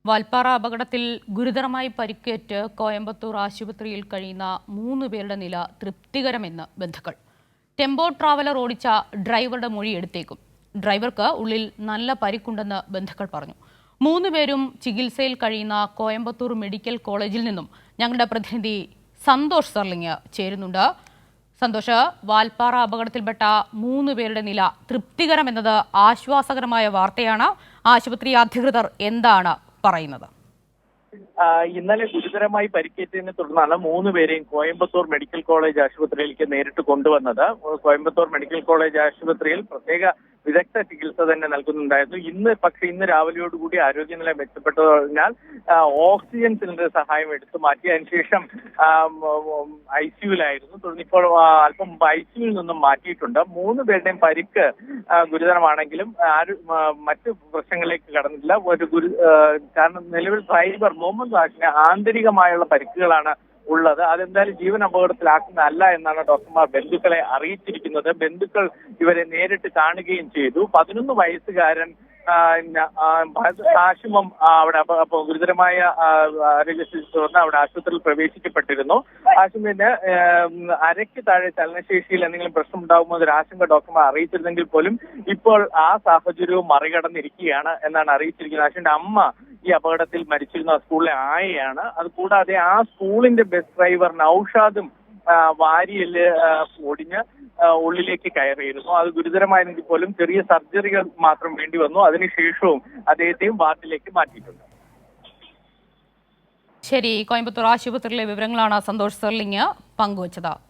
വാൽപ്പാറ അപകടത്തിൽ ഗുരുതരമായി പരിക്കേറ്റ് കോയമ്പത്തൂർ ആശുപത്രിയിൽ കഴിയുന്ന 3 പേരുടെ നില തൃപ്തികരമെന്ന് ബന്ധുക്കൾ. ടെമ്പോ ട്രാവലർ ഓടിച്ച ഡ്രൈവറുടെ മൊഴി എടുത്തേക്കും. ഡ്രൈവർക്ക് ഉള്ളിൽ നല്ല പരിക്കുണ്ടെന്ന് ബന്ധുക്കൾ പറഞ്ഞു. 3 പേരും ചികിത്സയിൽ കഴിയുന്ന കോയമ്പത്തൂർ മെഡിക്കൽ കോളേജിൽ നിന്നും ഞങ്ങളുടെ പ്രതിനിധി സന്തോഷ് സർലിംഗ് ചേരുന്നുണ്ട്. സന്തോഷ്, വാൽപ്പാറ അപകടത്തിൽപ്പെട്ട 3 പേരുടെ നില തൃപ്തികരമെന്നത് ആശ്വാസകരമായ വാർത്തയാണ്. ആശുപത്രി അധികൃതർ എന്താണ് പറയുന്നത്? ഇന്നലെ ഗുരുതരമായി പരിക്കേറ്റതിനെ തുടർന്നാണ് 3 പേരെയും കോയമ്പത്തൂർ മെഡിക്കൽ കോളേജ് ആശുപത്രിയിലേക്ക് നേരിട്ട് കൊണ്ടുവന്നത്. കോയമ്പത്തൂർ മെഡിക്കൽ കോളേജ് ആശുപത്രിയിൽ പ്രത്യേക വിദഗ്ധ ചികിത്സ തന്നെ നൽകുന്നുണ്ടായിരുന്നു. ഇന്ന് രാവിലെയോടുകൂടി ആരോഗ്യനില മെച്ചപ്പെട്ടതിനാൽ ഓക്സിജൻ സിലിണ്ടർ സഹായം എടുത്തു മാറ്റി. അതിനുശേഷം ICUവിലായിരുന്നു. തുടർന്നിപ്പോൾ അല്പം ICUവിൽ നിന്നും മാറ്റിയിട്ടുണ്ട്. 3 പേരുടെയും പരിക്ക് ഗുരുതരമാണെങ്കിലും മറ്റു പ്രശ്നങ്ങളിലേക്ക് കടന്നില്ല. കാരണം നിലവിൽ ഡ്രൈവർ മുഹമ്മദ് വാഷിന് ആന്തരികമായുള്ള പരിക്കുകളാണ് ഉള്ളത്. അതെന്തായാലും ജീവൻ അപകടത്തിലാക്കുന്നതല്ല എന്നാണ് ഡോക്ടർമാർ ബന്ധുക്കളെ അറിയിച്ചിരിക്കുന്നത്. ബന്ധുക്കൾ ഇവരെ നേരിട്ട് കാണുകയും ചെയ്തു. 11 വയസ്സുകാരൻ ഹാഷിമും അവിടെ ഗുരുതരമായ ആരോഗ്യസ്ഥിതി തുടർന്ന് അവിടെ ആശുപത്രിയിൽ പ്രവേശിക്കപ്പെട്ടിരുന്നു. ഹാഷിമിന് അരയ്ക്ക് താഴെ ചലനശേഷിയിൽ എന്തെങ്കിലും പ്രശ്നമുണ്ടാകുമോ എന്നൊരു ആശങ്ക ഡോക്ടർമാർ അറിയിച്ചിരുന്നെങ്കിൽ പോലും ഇപ്പോൾ ആ സാഹചര്യവും മറികടന്നിരിക്കുകയാണ് എന്നാണ് അറിയിച്ചിരിക്കുന്നത്. ഹാഷിമിന്റെ അമ്മ ഈ അപകടത്തിൽ മരിച്ചിരുന്ന സ്കൂളിലെ ആയയാണ്. അതുകൂടാതെ ആ സ്കൂളിന്റെ ബസ് ഡ്രൈവർ നൌഷാദും വാരിയല് ഒടിഞ്ഞ് ഉള്ളിലേക്ക് കയറിയിരുന്നു. അത് ഗുരുതരമായിരുന്നെങ്കിൽ പോലും ചെറിയ സർജറികൾ മാത്രം വേണ്ടി വന്നു. അതിനുശേഷവും അദ്ദേഹത്തെയും വാർഡിലേക്ക് മാറ്റിയിട്ടുണ്ട്. ശരി, കോയമ്പത്തൂർ ആശുപത്രിയിലെ വിവരങ്ങളാണ് സന്തോഷ് സർലിംഗ് പങ്കുവച്ചത്.